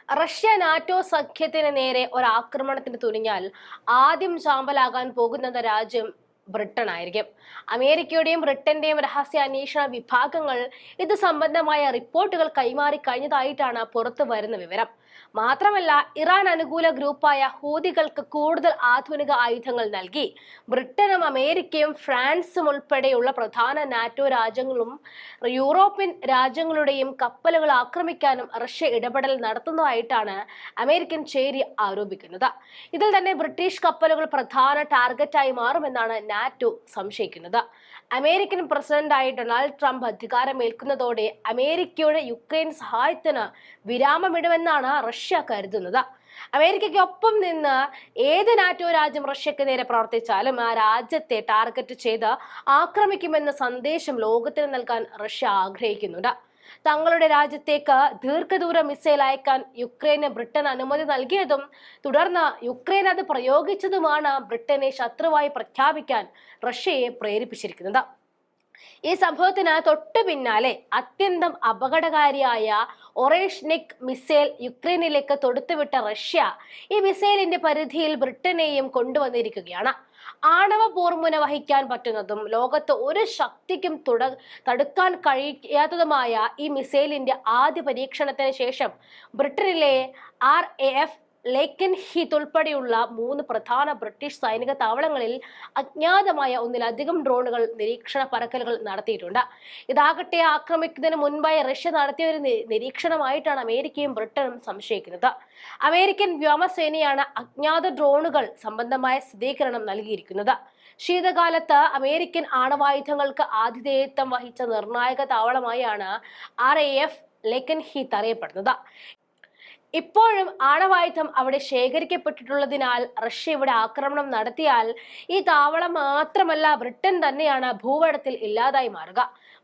Russia NATO സഖ്യത്തിന് നേരെ ഒരാക്രമണത്തിന് തുനിഞ്ഞാൽ ആദ്യം ചാമ്പലാകാൻ പോകുന്നത് രാജ്യം ബ്രിട്ടൻ ആയിരിക്കും. അമേരിക്കയുടെയും ബ്രിട്ടന്റെയും രഹസ്യാന്വേഷണ വിഭാഗങ്ങൾ ഇത് സംബന്ധമായ റിപ്പോർട്ടുകൾ കൈമാറി കഴിഞ്ഞതായിട്ടാണ് പുറത്തു വരുന്ന വിവരം. മാത്രമല്ല, ഇറാൻ അനുകൂല ഗ്രൂപ്പായ ഹൂതികൾക്ക് കൂടുതൽ ആധുനിക ആയുധങ്ങൾ നൽകി ബ്രിട്ടനും അമേരിക്കയും ഫ്രാൻസും ഉൾപ്പെടെയുള്ള പ്രധാന നാറ്റോ രാജ്യങ്ങളും യൂറോപ്യൻ രാജ്യങ്ങളുടെയും കപ്പലുകൾ ആക്രമിക്കാനും റഷ്യ ഇടപെടൽ നടത്തുന്നതായിട്ടാണ് അമേരിക്കൻ ചേരി ആരോപിക്കുന്നത്. ഇതിൽ തന്നെ ബ്രിട്ടീഷ് കപ്പലുകൾ പ്രധാന ടാർഗറ്റായി മാറുമെന്നാണ് നാറ്റോ സംശയിക്കുന്നത്. അമേരിക്കൻ പ്രസിഡന്റായി ഡൊണാൾഡ് ട്രംപ് അധികാരമേൽക്കുന്നതോടെ അമേരിക്കയുടെ യുക്രൈൻ സഹായത്തിന് വിരാമമിടുമെന്നാണ് റഷ്യ കരുതുന്നത്. അമേരിക്കയ്ക്കൊപ്പം നിന്ന് ഏത് നാറ്റോ രാജ്യം റഷ്യക്ക് നേരെ പ്രവർത്തിച്ചാലും ആ രാജ്യത്തെ ടാർഗറ്റ് ചെയ്ത് ആക്രമിക്കുമെന്ന സന്ദേശം ലോകത്തിന് നൽകാൻ റഷ്യ ആഗ്രഹിക്കുന്നുണ്ട്. തങ്ങളുടെ രാജ്യത്തേക്ക് ദീർഘദൂര മിസൈൽ അയക്കാൻ യുക്രൈന് ബ്രിട്ടൻ അനുമതി നൽകിയതും തുടർന്ന് യുക്രൈൻ അത് പ്രയോഗിച്ചതുമാണ് ബ്രിട്ടനെ ശത്രുവായി പ്രഖ്യാപിക്കാൻ റഷ്യയെ പ്രേരിപ്പിച്ചിരിക്കുന്നത്. ഈ സംഭവത്തിന് തൊട്ടു പിന്നാലെ അത്യന്തം അപകടകാരിയായ ഒറേഷ്നിക് മിസൈൽ യുക്രൈനിലേക്ക് തൊടുത്തുവിട്ട റഷ്യ ഈ മിസൈലിന്റെ പരിധിയിൽ ബ്രിട്ടനെയും കൊണ്ടുവന്നിരിക്കുകയാണ്. ആണവ പോർമുന വഹിക്കാൻ പറ്റുന്നതും ലോകത്ത് ഒരു ശക്തിക്കും തടുക്കാൻ കഴിയാത്തതുമായ ഈ മിസൈലിന്റെ ആദ്യ പരീക്ഷണത്തിന് ശേഷം ബ്രിട്ടനിലെ RAF ലേക്കൻഹീത്ത് ഉൾപ്പെടെയുള്ള 3 പ്രധാന ബ്രിട്ടീഷ് സൈനിക താവളങ്ങളിൽ അജ്ഞാതമായ ഒന്നിലധികം ഡ്രോണുകൾ നിരീക്ഷണ പറക്കലുകൾ നടത്തിയിട്ടുണ്ട്. ഇതാകട്ടെ ആക്രമിക്കുന്നതിന് മുൻപായി റഷ്യ നടത്തിയ ഒരു നിരീക്ഷണമായിട്ടാണ് അമേരിക്കയും ബ്രിട്ടനും സംശയിക്കുന്നത്. അമേരിക്കൻ വ്യോമസേനയാണ് അജ്ഞാത ഡ്രോണുകൾ സംബന്ധമായ സ്ഥിരീകരണം നൽകിയിരിക്കുന്നത്. ശീതകാലത്ത് അമേരിക്കൻ ആണവായുധങ്ങൾക്ക് ആതിഥേയത്വം വഹിച്ച നിർണായക താവളമായാണ് RAF ലേക്കൻഹീത്ത് അറിയപ്പെടുന്നത്. ഇപ്പോഴും ആണവായുധം അവിടെ ശേഖരിക്കപ്പെട്ടിട്ടുള്ളതിനാൽ റഷ്യ ഇവിടെ ആക്രമണം നടത്തിയാൽ ഈ താവളം മാത്രമല്ല ബ്രിട്ടൻ തന്നെയാണ് ഭൂപടത്തിൽ ഇല്ലാതായി മാറുക.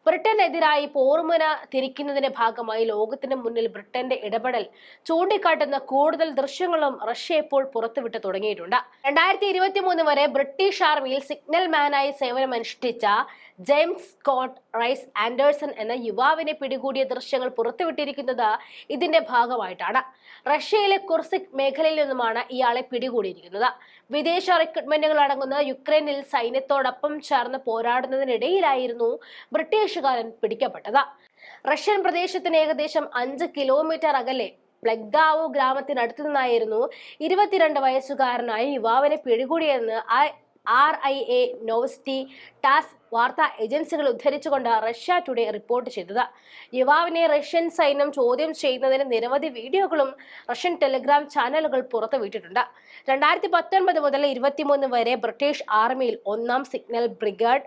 ബ്രിട്ടനെതിരായി പോർമുന തിരിക്കുന്നതിന്റെ ഭാഗമായി ലോകത്തിന് മുന്നിൽ ബ്രിട്ടന്റെ ഇടപെടൽ ചൂണ്ടിക്കാട്ടുന്ന കൂടുതൽ ദൃശ്യങ്ങളും റഷ്യ ഇപ്പോൾ പുറത്തുവിട്ട് തുടങ്ങിയിട്ടുണ്ട്. 2023 വരെ ബ്രിട്ടീഷ് ആർമിയിൽ സിഗ്നൽ മാനായി സേവനമനുഷ്ഠിച്ച ജെയിംസ് സ്കോട്ട് റൈസ് ആൻഡേഴ്സൺ എന്ന യുവാവിനെ പിടികൂടിയ ദൃശ്യങ്ങൾ പുറത്തുവിട്ടിരിക്കുന്നത് ഇതിന്റെ ഭാഗമായിട്ടാണ്. റഷ്യയിലെ കുർസ്ക് മേഖലയിൽ നിന്നുമാണ് ഇയാളെ പിടികൂടിയിരിക്കുന്നത്. വിദേശ റിക്രൂട്ട്മെന്റുകൾ അടങ്ങുന്ന യുക്രൈനിൽ സൈന്യത്തോടൊപ്പം ചേർന്ന് പോരാടുന്നതിനിടയിലായിരുന്നു ബ്രിട്ടീഷുകാരൻ പിടിക്കപ്പെട്ടത്. റഷ്യൻ പ്രദേശത്തിന് ഏകദേശം 5 കിലോമീറ്റർ അകലെ പ്ലെഗ്ദാവോ ഗ്രാമത്തിനടുത്തു നിന്നായിരുന്നു 22 വയസ്സുകാരനായ യുവാവിനെ പിടികൂടിയെന്ന് RIA നോവസ്റ്റി ടാസ് വാർത്താ ഏജൻസികൾ ഉദ്ധരിച്ചുകൊണ്ട് റഷ്യ ടുഡേ റിപ്പോർട്ട് ചെയ്തത്. യുവാവിനെ റഷ്യൻ സൈന്യം ചോദ്യം ചെയ്യുന്നതിന് നിരവധി വീഡിയോകളും റഷ്യൻ ടെലിഗ്രാം ചാനലുകൾ പുറത്തുവിട്ടിട്ടുണ്ട്. 2019 മുതൽ 23 വരെ ബ്രിട്ടീഷ് ആർമിയിൽ 1ാം signal brigade,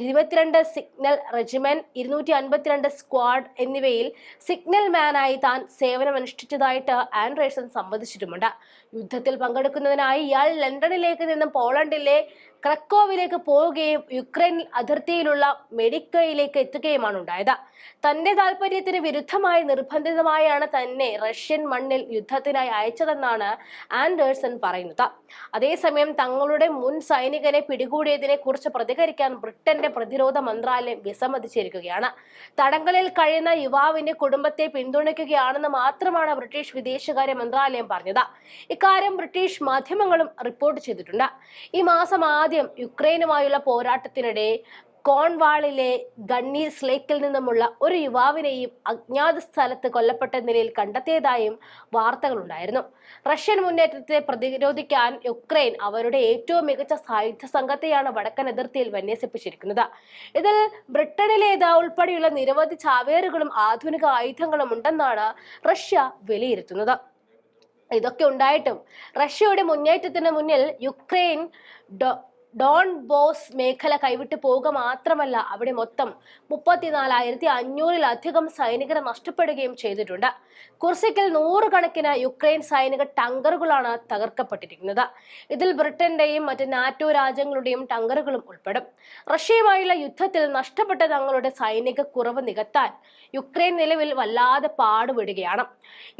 22 signal regiment, 252 squad എന്നിവയിൽ സിഗ്നൽ മാനായി താൻ സേവനമനുഷ്ഠിച്ചതായിട്ട് ആൻഡേഴ്സൺ സമ്മതിച്ചിട്ടുമുണ്ട്. യുദ്ധത്തിൽ പങ്കെടുക്കുന്നതിനായി ഇയാൾ ലണ്ടനിലേക്ക് നിന്നും പോളണ്ടിലെ ക്രക്കോവിലേക്ക് പോവുകയും യുക്രൈൻ അതിർത്തിയിലുള്ള മെഡിക്കയിലേക്ക് എത്തുകയുമാണ് ഉണ്ടായത്. തന്റെ താല്പര്യത്തിന് വിരുദ്ധമായി നിർബന്ധിതമായാണ് തന്നെ റഷ്യൻ മണ്ണിൽ യുദ്ധത്തിനായി അയച്ചതെന്നാണ് ആൻഡേഴ്സൺ പറയുന്നത്. അതേസമയം തങ്ങളുടെ മുൻ സൈനികനെ പിടികൂടിയതിനെ കുറിച്ച് പ്രതികരിക്കാൻ ബ്രിട്ടന്റെ പ്രതിരോധ മന്ത്രാലയം വിസമ്മതിച്ചിരിക്കുകയാണ്. തടങ്കലിൽ കഴിയുന്ന യുവാവിന്റെ കുടുംബത്തെ പിന്തുണയ്ക്കുകയാണെന്ന് മാത്രമാണ് ബ്രിട്ടീഷ് വിദേശകാര്യ മന്ത്രാലയം പറഞ്ഞത്. ഇക്കാര്യം ബ്രിട്ടീഷ് മാധ്യമങ്ങളും റിപ്പോർട്ട് ചെയ്തിട്ടുണ്ട്. ഈ മാസം ആദ്യം യുക്രൈനുമായുള്ള പോരാട്ടത്തിനിടെ കോൺവാളിലെ ഗണ്ണീസ് ലേക്കിൽ നിന്നുമുള്ള ഒരു യുവാവിനെയും അജ്ഞാത സ്ഥലത്ത് കൊല്ലപ്പെട്ട നിലയിൽ കണ്ടെത്തിയതായും വാർത്തകളുണ്ടായിരുന്നു. റഷ്യൻ മുന്നേറ്റത്തെ പ്രതിരോധിക്കാൻ യുക്രൈൻ അവരുടെ ഏറ്റവും മികച്ച സായുധ സംഘത്തെയാണ് വടക്കൻ അതിർത്തിയിൽ വിന്യസിപ്പിച്ചിരിക്കുന്നത്. ഇതിൽ ബ്രിട്ടനിലേത് ഉൾപ്പെടെയുള്ള നിരവധി ചാവേറുകളും ആധുനിക ആയുധങ്ങളും ഉണ്ടെന്നാണ് റഷ്യ വിലയിരുത്തുന്നത്. ഇതൊക്കെ ഉണ്ടായിട്ടും റഷ്യയുടെ മുന്നേറ്റത്തിന് മുന്നിൽ യുക്രൈൻ ഡോൺ ബോസ് മേഖല കൈവിട്ടു പോവുക മാത്രമല്ല, അവിടെ മൊത്തം 34,500-ലധികം സൈനികരെ നഷ്ടപ്പെടുകയും ചെയ്തിട്ടുണ്ട്. കുർസ്കിൽ 100 കണക്കിന് യുക്രൈൻ സൈനിക ടങ്കറുകളാണ് തകർക്കപ്പെട്ടിരിക്കുന്നത്. ഇതിൽ ബ്രിട്ടന്റെയും മറ്റ് നാറ്റോ രാജ്യങ്ങളുടെയും ടങ്കറുകളും ഉൾപ്പെടും. റഷ്യയുമായുള്ള യുദ്ധത്തിൽ നഷ്ടപ്പെട്ട തങ്ങളുടെ സൈനിക കുറവ് നികത്താൻ യുക്രൈൻ നിലവിൽ വല്ലാതെ പാടുപെടുകയാണ്.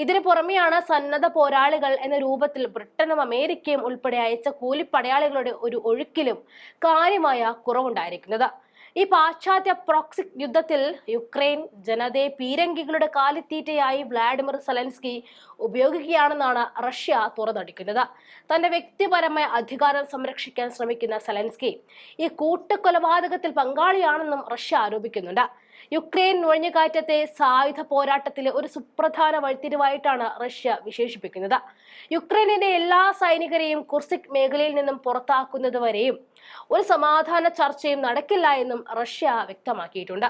ഇതിനു പുറമെയാണ് സന്നദ്ധ പോരാളികൾ എന്ന രൂപത്തിൽ ബ്രിട്ടനും അമേരിക്കയും ഉൾപ്പെടെ അയച്ച കൂലിപ്പടയാളികളുടെ ഒരു ഒഴുക്കിലും കാര്യമായ കുറവുണ്ടായിരിക്കുന്നത്. ഈ പാശ്ചാത്യ പ്രോക്സി യുദ്ധത്തിൽ യുക്രൈൻ ജനതയെ പീരങ്കികളുടെ കാലിത്തീറ്റയായി വ്ളാഡിമിർ സെലൻസ്കി ഉപയോഗിക്കുകയാണെന്നാണ് റഷ്യ തുറന്നടിക്കുന്നത്. തന്റെ വ്യക്തിപരമായ അധികാരം സംരക്ഷിക്കാൻ ശ്രമിക്കുന്ന സെലൻസ്കി ഈ കൂട്ടക്കൊലപാതകത്തിൽ പങ്കാളിയാണെന്നും റഷ്യ ആരോപിക്കുന്നുണ്ട്. യുക്രൈൻ നുഴഞ്ഞുകയറ്റത്തെ സായുധ പോരാട്ടത്തിലെ ഒരു സുപ്രധാന വഴിത്തിരിവായിട്ടാണ് റഷ്യ വിശേഷിപ്പിക്കുന്നത്. യുക്രൈനിന്റെ എല്ലാ സൈനികരെയും കുർസ്ക് മേഖലയിൽ നിന്നും പുറത്താക്കുന്നതുവരെയും ഒരു സമാധാന ചർച്ചയും നടക്കില്ല എന്നും റഷ്യ വ്യക്തമാക്കിയിട്ടുണ്ട്.